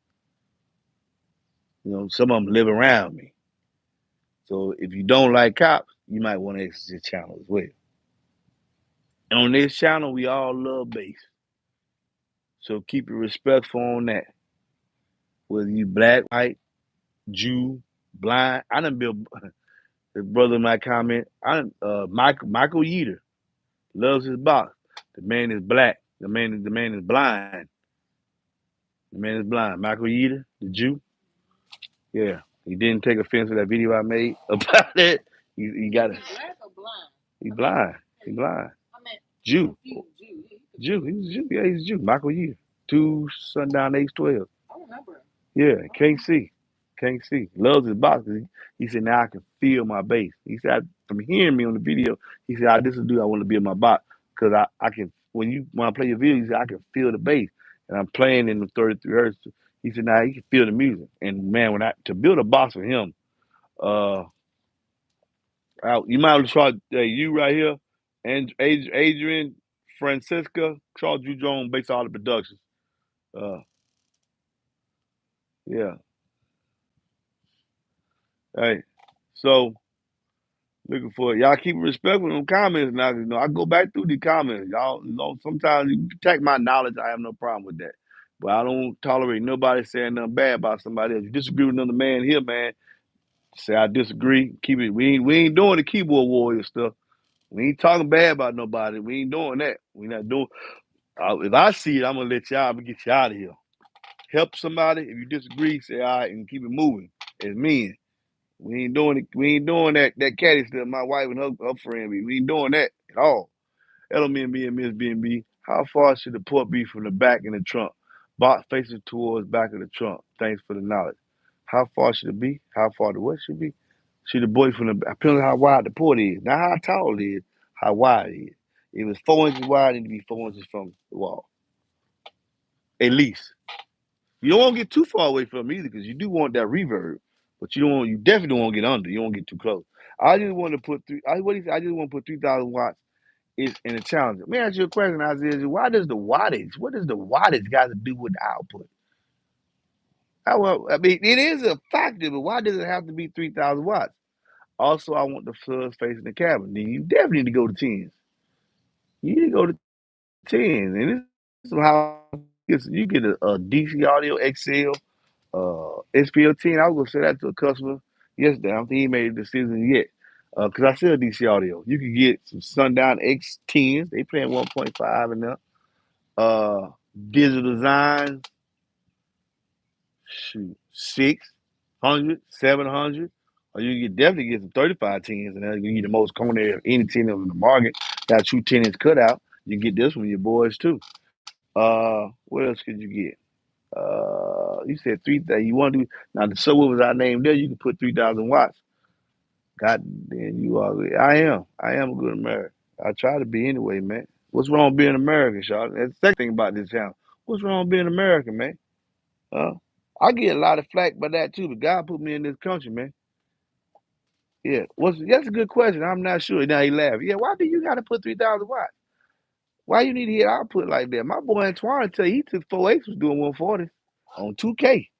You know, some of them live around me. So if you don't like cops, you might want to exit this channel as well. And on this channel, we all love bass. So keep it respectful on that. Whether you black, white, Jew, blind. I done built his brother in my comment. Michael Yeater loves his box. The man is black. The man is blind. The man is blind. Michael Yeater, the Jew. Yeah. He didn't take offense to that video I made about it. He got it. Black or blind? He blind. He blind. I meant Jew. Jew. He's a Jew. Yeah, he's a Jew. Michael Yeater. 2 sundown age 12. I remember. Yeah, can't see. Can't see. Loves his box. He said, now I can feel my bass. He said, from hearing me on the video, he said, this is a dude I want to be in my box. Because I can, when I play your video, he said, I can feel the bass. And I'm playing in the 33 hertz. He said, now he can feel the music. And man, to build a box for him, uh, you might have tried you right here, and Adrian, Francisca, Charles Drew Jones, based all the productions. Uh, yeah. Hey, so looking for it. Y'all keep respectful in them comments now. I go back through the comments. Y'all know sometimes you protect my knowledge. I have no problem with that. But I don't tolerate nobody saying nothing bad about somebody else. You disagree with another man here, man. Say I disagree. Keep it. We ain't doing the keyboard warrior stuff. We ain't talking bad about nobody. We ain't doing that. We not doing. If I see it, I'm gonna let y'all. I'm gonna get you out of here. Help somebody. If you disagree, say all right and keep it moving. As men. We ain't doing it. We ain't doing that caddy stuff. My wife and her friend be. We ain't doing that at all. Hello, me and me and Miss B&B. How far should the port be from the back in the trunk? Box facing towards back of the trunk. Thanks for the knowledge. How far should it be? How far the what should be? See the boy from the depending on how wide the port is, not how tall it is, how wide it is. If it's 4 inches wide, it need to be 4 inches from the wall, at least. You don't want to get too far away from it either, because you do want that reverb, but you definitely don't want to get under. You don't want to get too close. I just want to put three. What do you say? I just want to put 3,000 watts is in a challenge. Let me ask you a question, Isaiah. Why does the wattage? What does the wattage got to do with the output? I mean, it is a factor, but why does it have to be 3,000 watts? Also, I want the floods facing the cabin. Then you definitely need to go to tens. You need to go to tens, and this is how you get a DC Audio XL SPL10. I was gonna say that to a customer yesterday. I don't think he made a decision yet. Cause I sell DC audio. You can get some Sundown X10s. They playing 1.5 in there. Uh, Digital designs, shoot, 600, 700. Or you can definitely get some 35 tens, and then you get the most corner of any 10 in the market. Got true 10 inch cutout. You get this from your boys too. What else could you get? You said three. You want to do now? The subwoofers I named there, you can put 3,000 watts. God damn, you are. I am. I am a good American. I try to be anyway, man. What's wrong with being American, Charlotte? That's the second thing about this town. What's wrong with being American, man? Uh, I get a lot of flack by that too, but God put me in this country, man. Yeah. That's a good question. I'm not sure. Now he laughed. Yeah, why do you gotta put 3,000 watts? Why you need to hit output like that? My boy Antoine tell you he took 4/8 was doing 140 on 2K.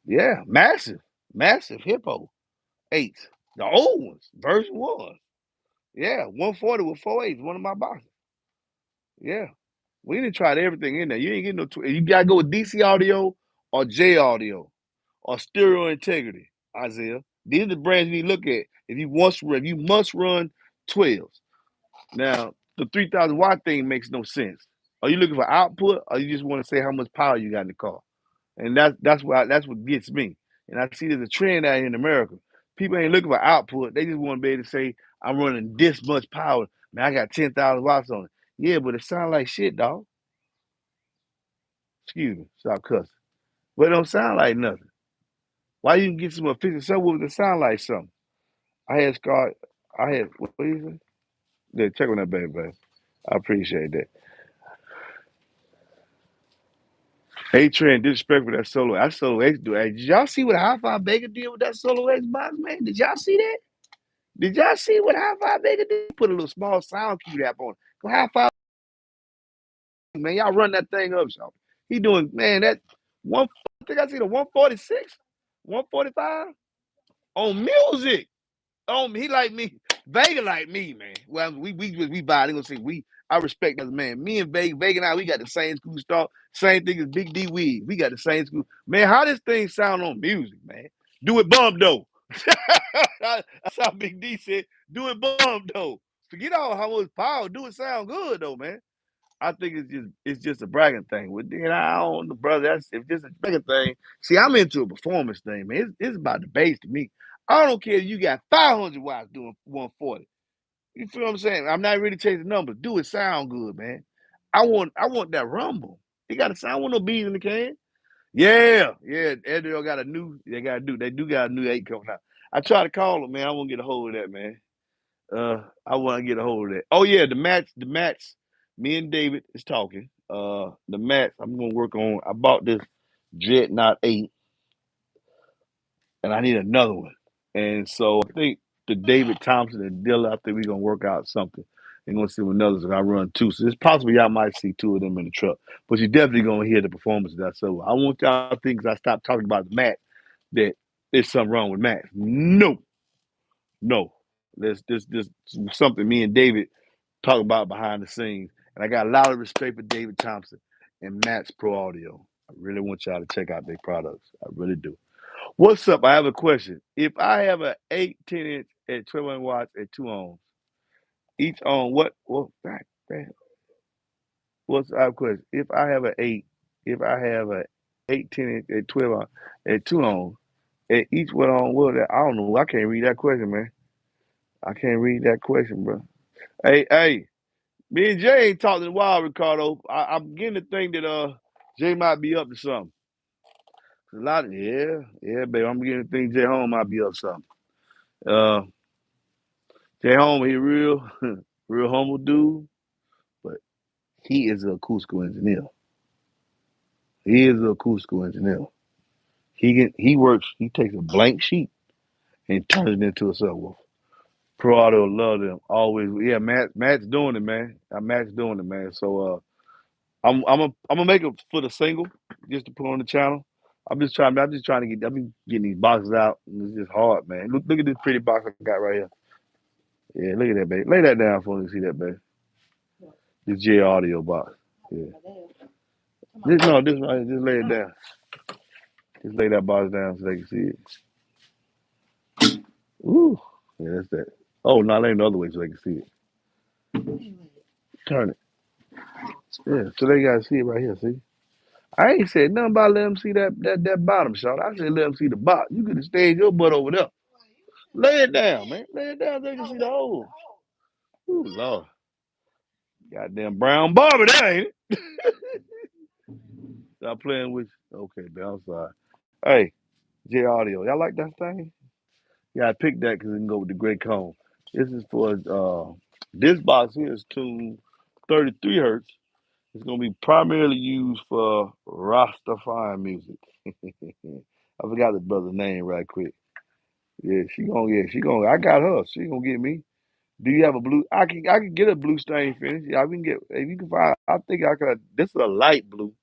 Yeah, massive, massive hippo eights. The old ones, version one. Yeah, 140 with 4/8, one of my boxes. Yeah. We done tried everything in there. You ain't getting no you gotta go with DC audio or J audio or stereo integrity, Isaiah. These are the brands you need to look at if you must run 12s. Now, the 3,000 watt thing makes no sense. Are you looking for output, or you just want to say how much power you got in the car? And that's what gets me. And I see there's a trend out here in America. People ain't looking for output. They just want to be able to say, I'm running this much power. Man, I got 10,000 watts on it. Yeah, but it sound like shit, dog. Excuse me. Stop cussing. But it don't sound like nothing. Why you can get some efficient subwoofers that sound like something? I had Scott. What do you say? Yeah, check on that, baby. I appreciate that. A-Trend disrespectful that Solo. That Solo X do. Hey, did y'all see what Hi-Fi Baker did with that Solo X box, man? Did y'all see that? Did y'all see what Hi-Fi Baker did? Put a little small sound cue app on it. Go Hi-Fi, man. Y'all run that thing up, so he doing, man, that one. I think I see the 146, 145 on music. He like me. Vega like me, man. Well, we buy. They gonna say we. I respect that man. Me and Vega and I, we got the same school start. Same thing as Big D Weed. We got the same school. Man, how this thing sound on music, man? Do it bump though. That's how Big D said. Do it bump though. Forget all how much power. Do it sound good though, man. I think it's just a bragging thing. With then I don't know, brother. That's if this is a bragging thing. See, I'm into a performance thing, man. It's about the bass to me. I don't care if you got 500 watts doing 140. You feel what I'm saying? I'm not really chasing numbers. Do it sound good, man. I want that rumble. He got to sound. I want no bees in the can. Yeah, yeah. Edrio got a new. They do got a new 8 coming out. I try to call him, man. I want to get a hold of that, man. I want to get a hold of that. Oh yeah, the mats. Me and David is talking. The mats. I'm gonna work on. I bought this Dreadnought 8, and I need another one. And so I think the David Thompson and Dilla. I think we're gonna work out something. And gonna see what others. And I run two, so it's possible y'all might see two of them in the truck. But you're definitely gonna hear the performance of that. So I want y'all to think, 'cause I stopped talking about the mat, that there's something wrong with Matt. No, no. There's something me and David talk about behind the scenes. And I got a lot of respect for David Thompson and Matt's Pro Audio. I really want y'all to check out their products. I really do. What's up? I have a question. If I have an 8, 10 inch at 1200 watts at 2 ohms, each ohm, God damn, I have a question. If I have a 8, 10 inch at 12 ohm, at 2 ohms, at each one ohm, I don't know. I can't read that question, man. I can't read that question, bro. Hey, me and Jay ain't talked in a while, Ricardo. I'm getting to think that Jay might be up to something. Yeah, baby. I'm beginning to think Jay Home might be up to something. Uh, Jay Home, he real, real humble dude, but he is an acoustical engineer. He is an acoustical engineer. He works. He takes a blank sheet and turns it into a subwoofer. Pro Auto love them always. Yeah, Matt's doing it, man. Matt's doing it, man. So I'm gonna make it for the single just to put on the channel. I'm just trying to get. I've been getting these boxes out. And it's just hard, man. Look at this pretty box I got right here. Yeah, look at that, baby. Lay that down for me to see that, baby. This J Audio box. Yeah. This right here. Just lay it down. Just lay that box down so they can see it. Ooh. Yeah, that's that. Oh, no, lay it the other way so they can see it. Turn it. Yeah, so they gotta see it right here. See. I ain't said nothing about let them see that bottom shot. I said let them see the box. You could have stayed your butt over there. Lay it down, man. Lay it down so they can see the hole. Ooh, Lord. Goddamn brown Barbie, that ain't it? Stop playing with you. Okay, man, I'm sorry. Hey, J Audio. Y'all like that thing? Yeah, I picked that because it can go with the gray cone. This is for, this box here is tuned 33 hertz. It's going to be primarily used for Rastafarian music. I forgot the brother's name right quick. Yeah, she gonna, I got her. She gonna get me. Do you have a blue? I can get a blue stain finish. Yeah, I can get, if you can find, I think I could, this is a light blue.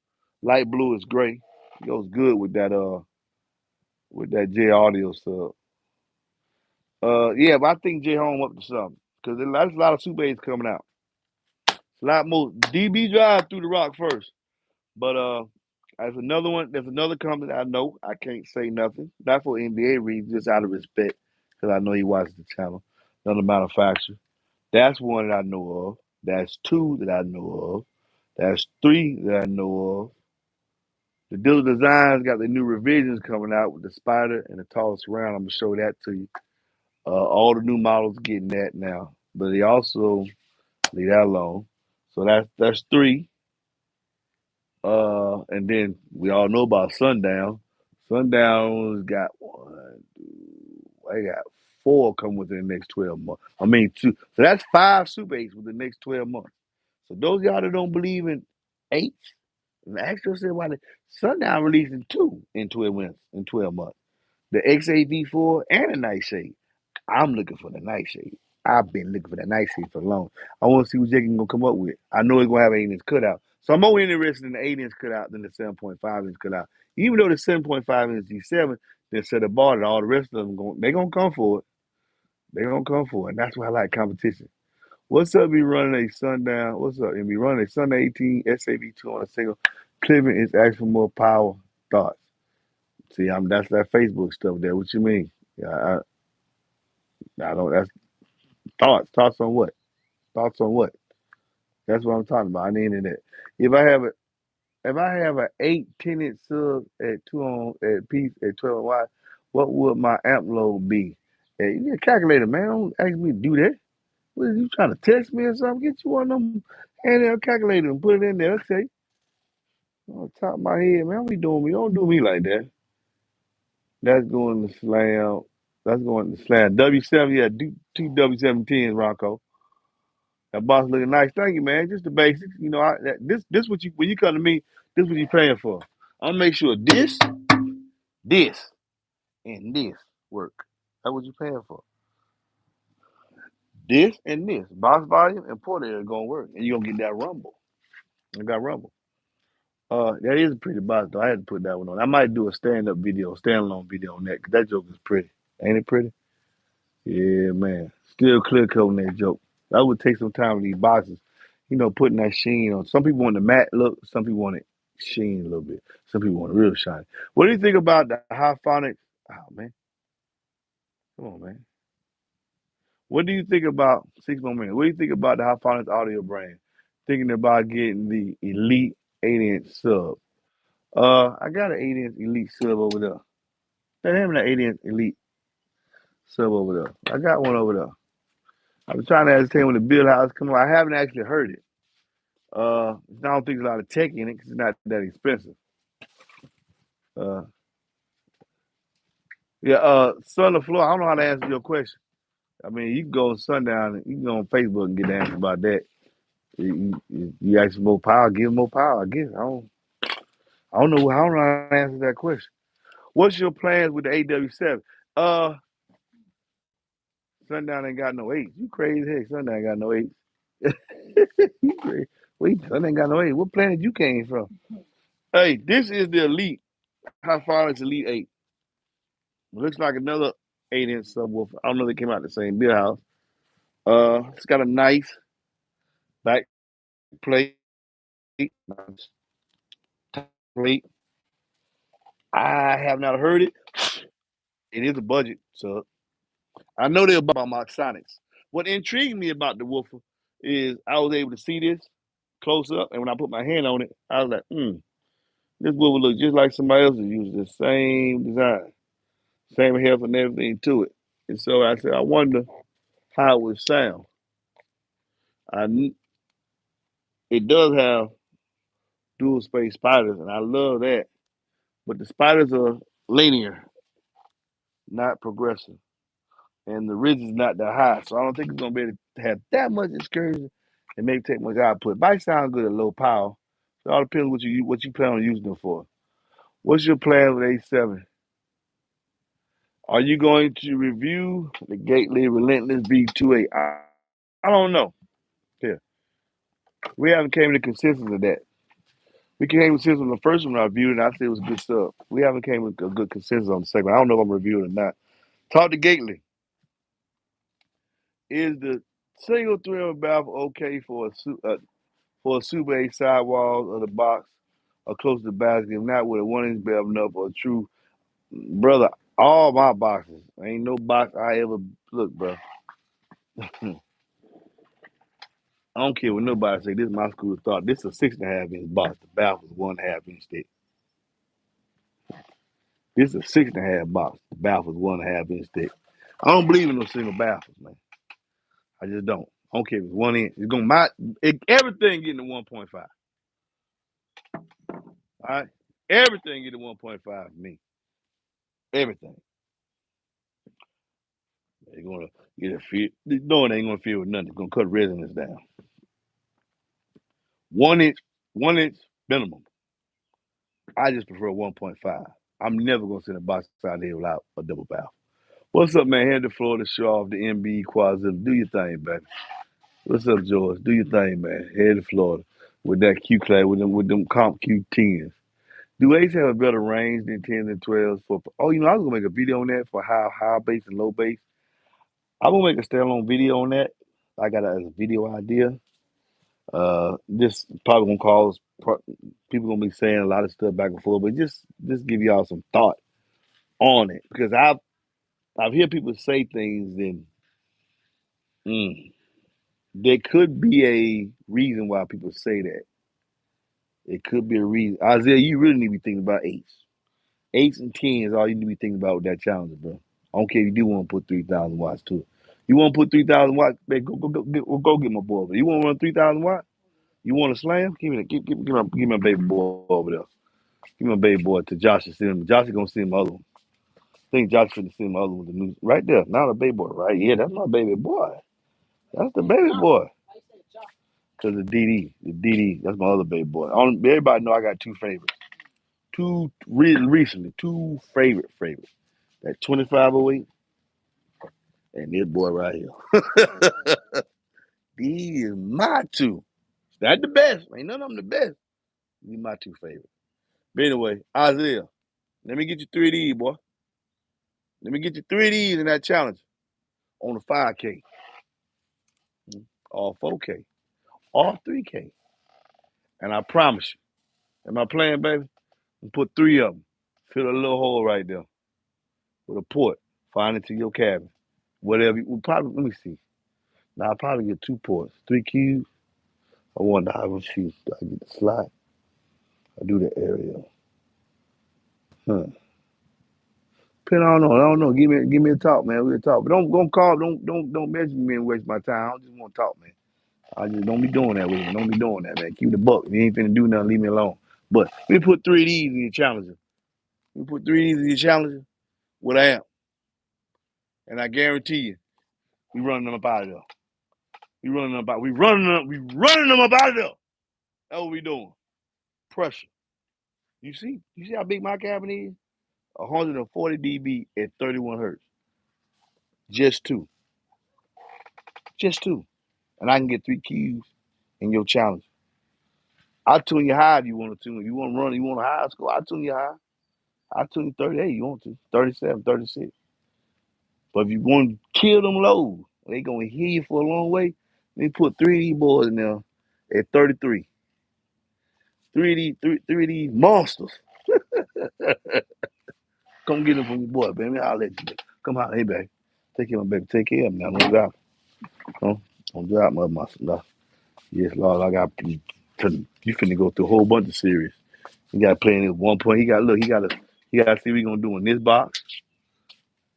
Light blue is gray. It goes good with that J Audio sub. Yeah, but I think J Home up to something. Because there's a lot of Super 8s coming out. A lot more. DB drive through the rock first. But there's another company I know. I can't say nothing. Not for NBA reasons, just out of respect, because I know he watches the channel. Another manufacturer. That's one that I know of. That's two that I know of. That's three that I know of. The Dealer Designs got the new revisions coming out with the Spider and the tall surround. I'm gonna show that to you. All the new models getting that now, but they also leave that alone. So that's three. And then we all know about Sundown. Sundown's got one, two, I got four coming within the next 12 months. I mean, two. So that's five Super 8s within the next 12 months. So those of y'all that don't believe in eights, ask yourself why the Sundown releasing two in 12 months. In 12 months, the XAV4 and the Nightshade. I'm looking for the Nightshade. I've been looking for the Nightshade for long. I want to see what Jake gonna come up with. I know he's gonna have an 8-inch cutout, so I'm more interested in the 8-inch cutout than the 7.5-inch cutout. Even though the 7.5-inch G7 they set a bar that all the rest of them they gonna come for it. They gonna come for it, and that's why I like competition. What's up? Be running a Sundown. What's up? And be running a Sundown 18 SAV2 on a single. Clipping is asking for more power. Thoughts. See, that's that Facebook stuff there. What you mean? Yeah, I don't. That's thoughts. Thoughts on what? Thoughts on what? That's what I'm talking about. I need it. If I have a if I have an 8 10-inch sub at 2 on at piece at 12 wide, what would my amp load be? Hey, you need a calculator, man. Don't ask me to do that. What are you trying to test me or something? Get you one of them handheld calculator and put it in there. Okay. On top of my head, man. What you doing me? Don't do me like that. That's going to slam. That's going to slam. W7, yeah, do two W710s, Rocco. That box looking nice. Thank you, man. Just the basics. You know, this what you when you come to me, this what you paying for. I'm gonna make sure this, and this work. That's what you paying for. This and this. Box volume and port area gonna work. And you're gonna get that rumble. I got rumble. That is a pretty box though. I had to put that one on. I might do a stand-up video, standalone video on that, because that joke is pretty. Ain't it pretty? Yeah, man. Still clear coating that joke. That would take some time with these boxes. You know, putting that sheen on. Some people want the matte look. Some people want it sheen a little bit. Some people want it real shiny. What do you think about the high phonics? Oh man, come on, man. What do you think about 6 more minutes? What do you think about the high phonics audio brand? Thinking about getting the Elite 8-inch sub. I got an 8-inch Elite sub over there. They having an 8-inch Elite sub over there. I got one over there. I was trying to ascertain when the build house come on. I haven't actually heard it. I don't think there's a lot of tech in it because it's not that expensive. Uh, Yeah, son of Florida, I don't know how to answer your question. I mean, you can go on Sundown, you can go on Facebook and get the answer about that. You ask for more power, give more power. I guess I don't know. I don't know how to answer that question. What's your plans with the AW7? Uh, Sundown ain't got no eight. You crazy heck? Sundown ain't got no eight. You crazy? Wait, Sundown ain't got no eight. What planet you came from? Hey, this is the elite. How far is elite eight? It looks like another 8-inch subwoofer. I don't know if they came out the same build house. It's got a nice back plate, nice plate. I have not heard it. It is a budget, so I know they're about my Sonics. What intrigued me about the woofer is I was able to see this close up, and when I put my hand on it, I was like, this woofer looks just like somebody else's using the same design, same health and everything to it. And so I said, I wonder how it would sound. I it does have dual space spiders, and I love that. But the spiders are linear, not progressive, and the ridge is not that high, so I don't think it's gonna be able to have that much excursion and maybe take much output. Bikes sound good at low power. So it all depends what you plan on using them for. What's your plan with A7? Are you going to review the Gately Relentless V28? I don't know. Yeah, we haven't came to consensus of that. We came to consensus on the first one I reviewed, and I said it was good stuff. We haven't came with a good consensus on the second one. I don't know if I'm reviewing it or not. Talk to Gately. Is the single thread valve okay for a Super 8 sidewalls of the box or close to the basket? If not, with a 1-inch valve enough or a true brother? All my boxes, ain't no box I ever look, bro. I don't care what nobody say. This is my school of thought. This is a 6.5-inch box. The valve is 1.5 inch thick. This is a 6.5 box. The valve is 1.5 inch thick. I don't believe in no single baffles, man. I just don't. I don't care if it's 1 inch. It's gonna everything getting to 1.5. All right, everything getting to 1.5 for me. Everything. They're gonna get a feel. No, it ain't gonna feel with nothing. It's gonna cut resonance down. 1 inch, 1 inch minimum. I just prefer 1.5. I'm never gonna send a box out here without a double valve. What's up, man? Head to Florida, show off the MBE quadrilla. Do your thing, baby. What's up, George? Do your thing, man. Head to Florida with that Q class, with them comp Q10s. Do Ace have a better range than 10s and 12s for? Oh, I was gonna make a video on that for high bass and low bass. I'm gonna make a standalone video on that. I got a video idea. This probably gonna cause people gonna be saying a lot of stuff back and forth, but just give y'all some thought on it because I've heard people say things and mm, there could be a reason why people say that. It could be a reason. Isaiah, you really need to be thinking about eights. Eights and tens, all you need to be thinking about with that challenger, bro. I don't care if you do want to put 3,000 watts to it. You want to put 3,000 watts, man, go get my boy. But you want to run 3,000 watts? You want to slam? Give me a baby boy over there. Give me a baby boy to Josh and send him. Josh is gonna send him the other one. I think Josh finna send him the other one. The new, right there, not a baby boy, right? Yeah, that's my baby boy. That's the baby boy. Cause the DD, that's my other baby boy. Everybody know I got two favorites. Two recently, two favorites. That 2508 and this boy right here. These is my two. Not the best. Ain't none of them the best. These my two favorites. But anyway, Isaiah, let me get you 3D, boy. Let me get you 3Ds in that challenge on the 5K, or 4K, or 3K. And I promise you, am I playing, baby? And put three of them. Fill a little hole right there with a port. Find it to your cabin. Whatever. Probably, let me see. Now, I'll probably get two ports. 3 cubes. I wonder how much shoes I get the slot. I do the aerial. Huh. I don't know. Give me a talk, man. We'll talk. But don't call. Don't message me and waste my time. I just want to talk, man. I just don't be doing that with me. Don't be doing that, man. Keep the buck. If you ain't finna do nothing, leave me alone. But we put 3Ds in your challenger. We put 3Ds in your challenger with amp. And I guarantee you, we running them up out of there. We running them up out of there. That's what we doing. Pressure. You see how big my cabin is? 140 dB at 31 hertz. Just two. Just two. And I can get 3 Qs in your challenge. I'll tune you high if you want to tune. If you want to run, you want a high score, I'll tune you high. I'll tune you 38 you want to. 37, 36. But if you want to kill them lows, they going to hear you for a long way, they put 3 of these boys in there at 33. 3 of these monsters. Come get them from your boy, baby. I'll let you. Come out. Hey, baby. Take care of my baby. Take care of him now. Don't drop. Don't drop my muscle. No. Yes, Lord. You finna go through a whole bunch of series. He got to play in at one point. He got to see what he going to do in this box.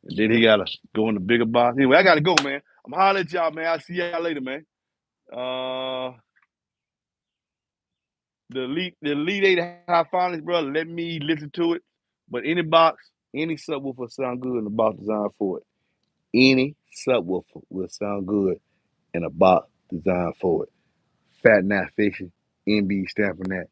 And then he got to go in the bigger box. Anyway, I got to go, man. I'm hollering at y'all, man. I'll see y'all later, man. The Elite 8 High Finals, bro, let me listen to it. But any box, any subwoofer sound good in the box designed for it. Any subwoofer will sound good in a box designed for it. Fat Nat Fiction, MBE stamping that.